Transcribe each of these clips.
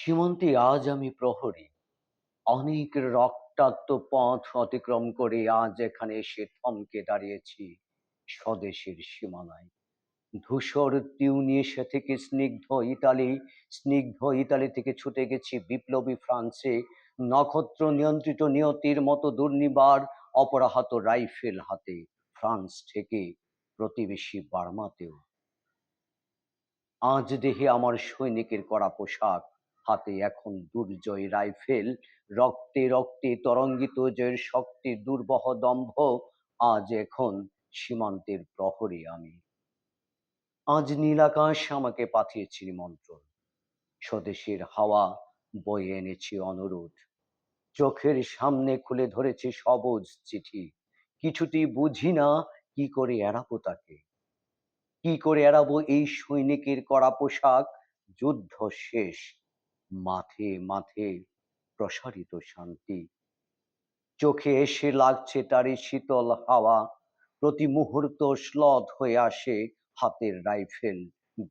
সীমন্তে আজ আমি প্রহরী। অনেক রক্তাক্ত পথ অতিক্রম করে আজ এখানে এসে থমকে দাঁড়িয়েছি স্বদেশের সীমানায়। ধূসর তিউনিসিয়া থেকে স্নিগ্ধ ইতালি থেকে ছুটে গেছি বিপ্লবী ফ্রান্সে, নক্ষত্র নিয়ন্ত্রিত নিয়তির মতো দুর্নিবার অপরাহত রাইফেল হাতে, ফ্রান্স থেকে প্রতিবেশী বার্মাতেও। আজ দেহে আমার সৈনিকের কড়া পোশাক, হাতে এখন দুর্জয় রাইফেল, রক্তে রক্তে তরঙ্গিত জয়ের শক্তির দুর্বহ দম্ভ। আজ এখন সীমান্তের প্রহরী আমি। আজ নীলাকাশ আমাকে পাঠিয়েছে নিমন্ত্রণ, স্বদেশের হাওয়া বয়ে এনেছে অনুরোধ। চোখের সামনে খুলে ধরেছে সবুজ চিঠি, কিছুতেই বুঝি না কি করে এড়াবো তাকে। কি করে এড়াবো এই সৈনিকের কড়া পোশাক? যুদ্ধ শেষ, মাঠে মাঠে প্রসারিত শান্তি। চোখে এসে লাগছে তারই শীতল হাওয়া, প্রতি মুহূর্ত শ্লথ হয়ে আসে হাতের রাইফেল,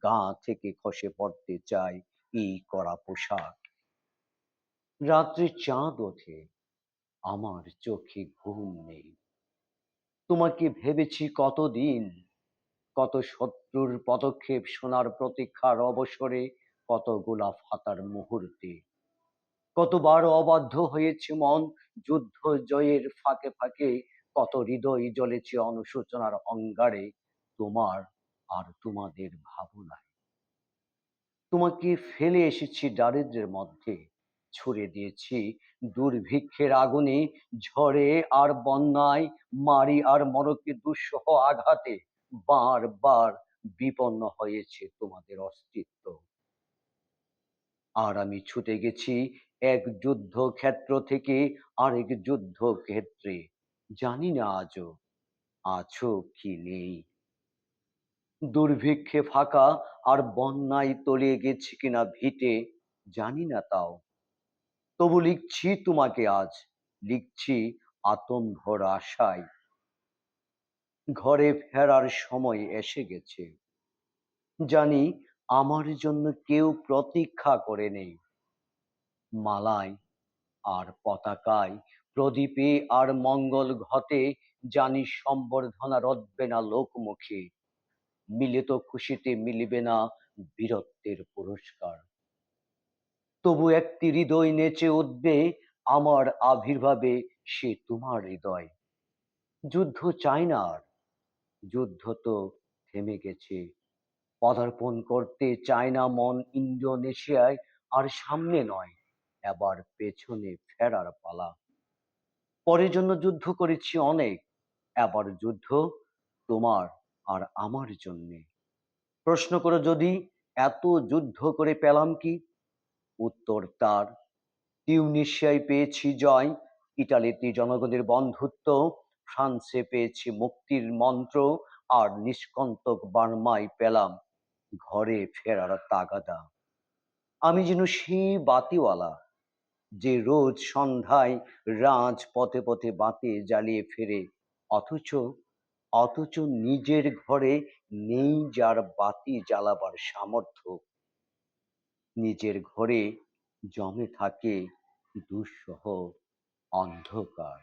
গা থেকে খসে পড়তে চায় এই কড়া পোশাক। রাত্রে চাঁদ ওঠে, আমার চোখে ঘুম নেই। তোমাকে ভেবেছি কতদিন, কত শত্রুর পদক্ষেপ শোনার প্রতীক্ষার অবসরে, কত গোলা ফাতার মুহূর্তে, কতবার অবাধ্য হয়েছে মন যুদ্ধ জয়ের ফাঁকে ফাঁকে, কত হৃদয় জ্বলেছে অনুশোচনার অঙ্গারে তোমার আর তোমাদের ভাবনায়। তোমাকে ফেলে এসেছি দারিদ্র্যের মধ্যে, ছুড়ে দিয়েছি দুর্ভিক্ষের আগুনে, ঝড়ে আর বন্যায়, মারি আর মরকে দুঃসহ আঘাতে। বার বার বিপন্ন হয়েছে তোমাদের অস্তিত্ব। আর আমি ছুটে গেছি এক যুদ্ধক্ষেত্র থেকে আরেক যুদ্ধক্ষেত্রে, জানি না আজও আছো কি নেই। দুর্ভিক্ষে ফাঁকা আর বন্যায় তলিয়ে গেছে কিনা ভিটে, জানি না তাও। তবু লিখছি তোমাকে আজ, লিখছি আতম্ভর আশায়। ঘরে ফেরার সময় এসে গেছে, জানি আমার জন্য কেউ প্রতীক্ষা করে নেই। মালায় আর পতাকায়, প্রদীপে আর মঙ্গল ঘটে, জানি সম্বর্ধনা রটবে না লোকমুখে, মিলিত খুশিতে মিলিবে না বীরত্বের পুরস্কার। তবু একটি হৃদয় নেচে উঠবে আমার আবির্ভাবে, সে তোমার হৃদয়। যুদ্ধ চাই না আর, যুদ্ধ তো থেমে গেছে। পদার্পণ করতে চায় না মন ইন্দোনেশিয়ায়, আর সামনে নয়, এবার পেছনে ফেরার পালা। পরের জন্য যুদ্ধ করেছি অনেক, এবার যুদ্ধ তোমার আর আমার জন্যে। প্রশ্ন করো যদি, এত যুদ্ধ করে পেলাম কি? উত্তর তার, তিউনিসিয়ায় পেয়েছি জয়, ইটালিতে জনগণের বন্ধুত্ব, ফ্রান্সে পেয়েছি মুক্তির মন্ত্র, আর নিষ্কণ্টক বার্মায় পেলাম ঘরে ফেরার তাগাদা। আমি যেন সেই বাতিওয়ালা, যে রোজ সন্ধ্যায় রাজ পথে পথে বাতি জ্বালিয়ে ফেরে, অথচ অথচ নিজের ঘরে নেই যার বাতি জ্বালাবার সামর্থ্য। নিজের ঘরে জমে থাকে দুঃসহ অন্ধকার।